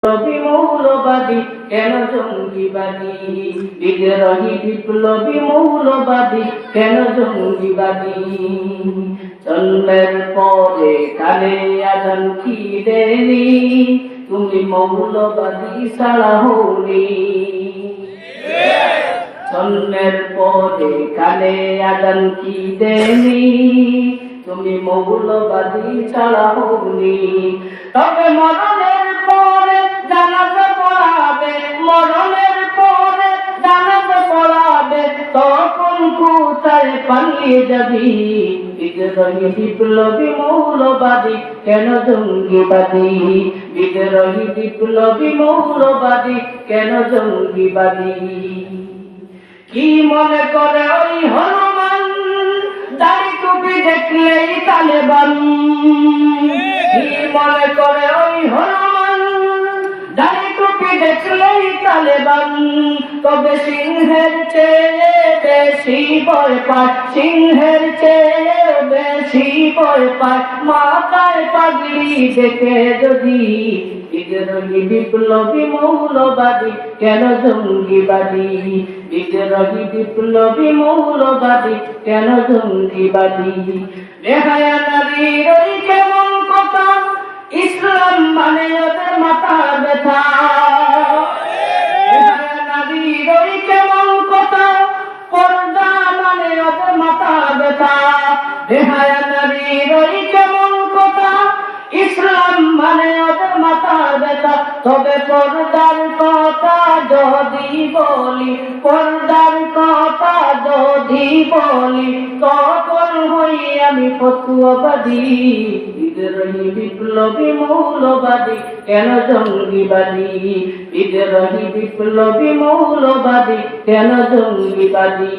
বিপ্লবী মৌলবাদী কেন জঙ্গিবাদী, বিদ্রোহী বিপ্লবী মৌলবাদী কেন জঙ্গিবাদী। জন্মের পরে কানে আজান কি দেনি, তুমি মৌলবাদী ছাড়া হওনি। জন্মের পরে কানে আজান কি দেনি, তুমি মৌলবাদী ছাড়া হওনি। তবে মরণের পরে জানাজা পড়াবে, মরণের পরে জানাজা পড়াবে, তখন কোথায় পালিয়ে যাবি। বিদ্রোহী বিপ্লবী মৌলবাদী কেন জঙ্গিবাদী, বিদ্রোহী বিপ্লবী মৌলবাদী কেন জঙ্গিবাদী। কি মনে করে ওই হনুমান, দাড়ি টুপি দেখলেই তালেবান। কি মনে করে ওই হনুমান, দাড়ি টুপি দেখলেই তালেবান। তবে সিংহের চেয়ে বেশি ভয় পায়, সিংহের চেয়ে বেশি ভয় পায় মাথায় পাগড়ি দেখে যদি। বিদ্রোহী বিপ্লবী মৌলবাদী কেন জঙ্গিবাদী, বিদ্রোহী বিপ্লবী মৌলবাদী কেন জঙ্গিবাদী। বেহায়া নারীর ওই কেমন কথা, ইসলাম মানে ওদের মাথা ব্যথা। বেহায়া নারীর ওই কেমন কথা, পর্দা মানে ওদের মাথা ব্যথা। বেহায়া নারীর ওই কেমন কথা, ইসলাম মানে ওদের মাথা ব্যথা। তবে পর্দার কথা যদি বলি, পর্দার কথা যদি বলি, তখন হই আমি ফতুয়াবাদী। বিদ্রোহী বিপ্লবী মৌলবাদী কেন জঙ্গিবাদী, বিদ্রোহী বিপ্লবী মৌলবাদী কেন জঙ্গিবাদী।